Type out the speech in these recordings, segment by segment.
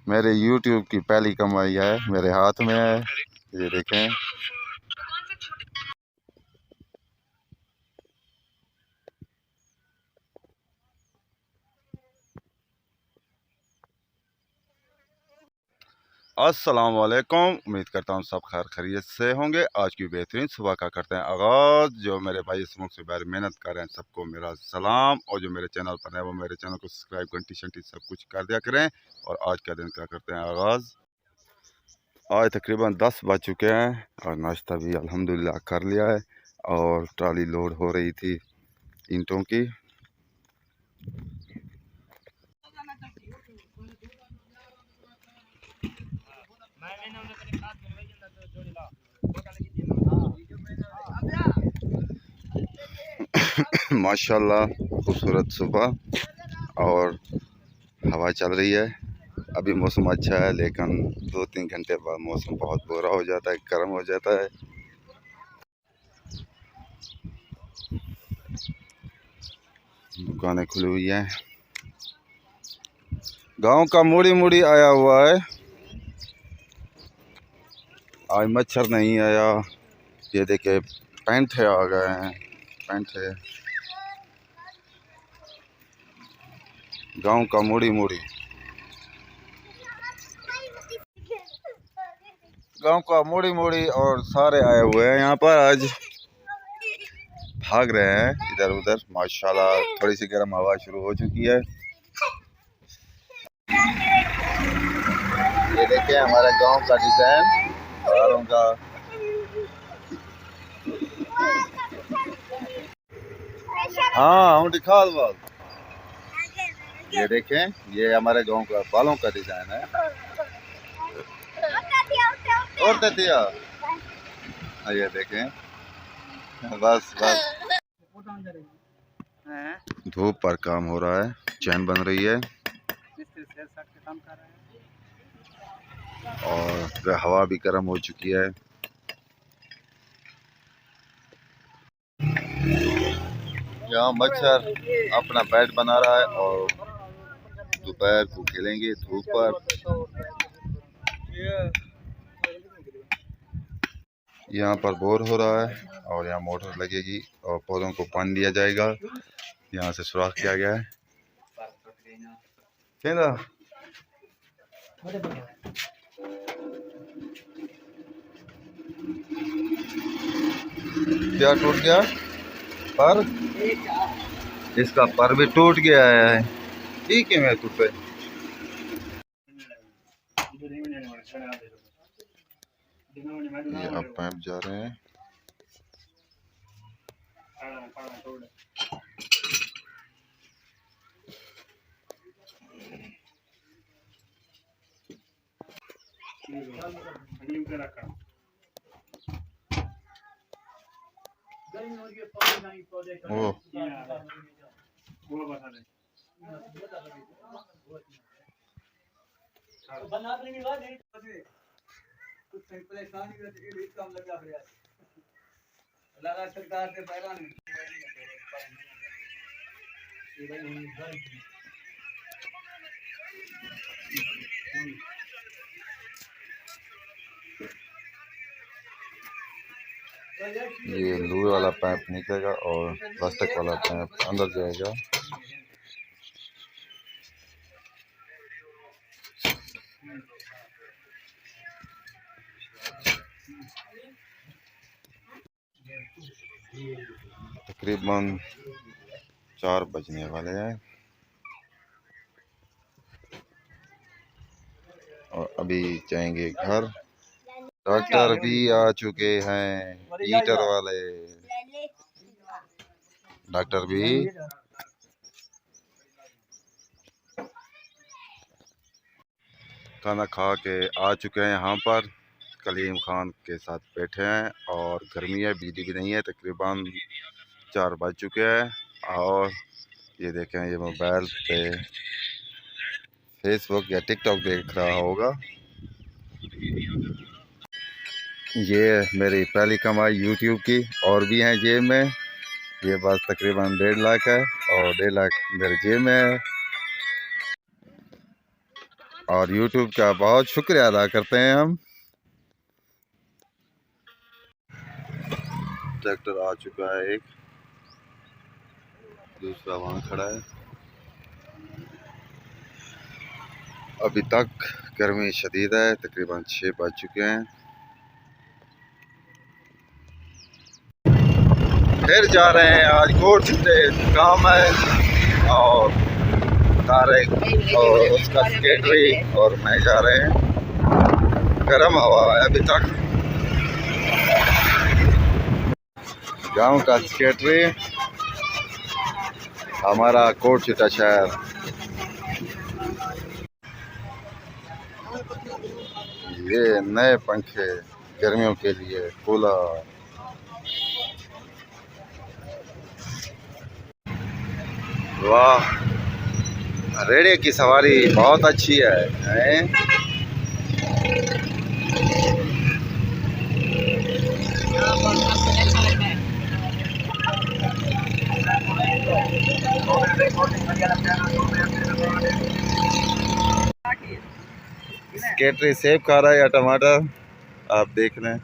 मेरे YouTube की पहली कमाई है, मेरे हाथ में है, ये देखें। अस्सलाम वालेकुम, उम्मीद करता हूँ सब खैर खैरियत से होंगे। आज की बेहतरीन सुबह का करते हैं आगाज़। जो मेरे भाई इस मुल्क से बाहर मेहनत कर रहे हैं सबको मेरा सलाम, और जो मेरे चैनल पर है वो मेरे चैनल को सब्सक्राइब घंटी शंटी सब कुछ कर दिया करें। और आज का दिन का करते हैं आगाज़। आज तकरीबन 10 बज चुके हैं और नाश्ता भी अल्हम्दुलिल्लाह कर लिया है। और ट्राली लोड हो रही थी ईंटों की। माशाल्लाह खूबसूरत सुबह और हवा चल रही है। अभी मौसम अच्छा है, लेकिन 2-3 घंटे बाद मौसम बहुत बुरा हो जाता है, गर्म हो जाता है। दुकानें खुली हुई हैं। गांव का मूड़ी मूड़ी आया हुआ है। आज मच्छर नहीं आया। ये देखे पैंठे आ गए हैं, पैंठे। गांव का मूड़ी मूड़ी, गांव का मूड़ी मूड़ी और सारे आए हुए हैं यहाँ पर। आज भाग रहे हैं इधर उधर। माशाल्लाह थोड़ी सी गर्म हवा शुरू हो चुकी है। ये देखिए हमारे गांव का डिजाइन पहाड़ों का। हाँ हूँ दिखा दो। ये देखें, ये हमारे गांव का बालों का डिजाइन है। और दिया, ये देखें। बस बस धूप पर काम हो रहा है, चैन बन रही है और हवा भी गर्म हो चुकी है। यहाँ मच्छर अपना बैट बना रहा है और दोपहर को खेलेंगे धूप पर। यहाँ पर बोर हो रहा है और यहाँ मोटर लगेगी और पौधों को पानी दिया जाएगा। यहाँ से सुराख किया गया है। क्या टूट गया? पर इसका पर भी टूट गया है। ठीक है, मैं टूटे। ये अब पाइप जा रहे हैं। ओ सरकार से पहला ये लोहे वाला पाइप निकलेगा और प्लास्टिक वाला पाइप अंदर जाएगा। तकरीबन 4 बजने वाले हैं और अभी जाएंगे घर। डॉक्टर भी आ चुके हैं, हीटर वाले डॉक्टर भी। खाना खा के आ चुके हैं यहाँ पर। कलीम खान के साथ बैठे हैं और गर्मी है, बिजली भी नहीं है। तकरीबन 4 बज चुके हैं और ये देखें, ये मोबाइल पे फेसबुक या टिकटॉक देख रहा होगा। ये मेरी पहली कमाई यूट्यूब की और भी हैं जेब में। ये बस तकरीबन 1.5 लाख है और 1.5 लाख मेरे जेब में है। और YouTube का बहुत शुक्रिया अदा करते हैं हम। ट्रैक्टर आ चुका है, एक दूसरा वहाँ खड़ा है। अभी तक गर्मी शदीद है, तकरीबन 6 बज चुके हैं। फिर जा रहे हैं, आज कोर्ट से काम है और तारिक और उसका सेक्रेटरी और मैं जा रहे हैं। गर्म हवा है अभी तक। गांव का सेक्रेटरी, हमारा कोट चिटा शहर। ये नए पंखे गर्मियों के लिए, कूलर। वाह, रेड़े की सवारी बहुत अच्छी है, हैं? सेक्रेटरी सेब खा रहा है या टमाटर, आप देख लें।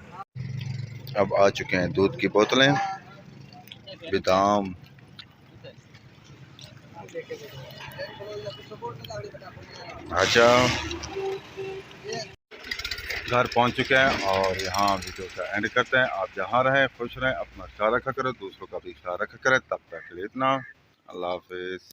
अब आ चुके हैं दूध की बोतलें, बादाम। अच्छा, घर पहुंच चुके हैं और यहाँ वीडियो का एंड करते हैं। आप जहाँ रहें खुश रहें, अपना ख्याल रखा करें, दूसरों का भी ख्याल रखा करें। तब तक के लिए इतना, अल्लाह हाफिज़।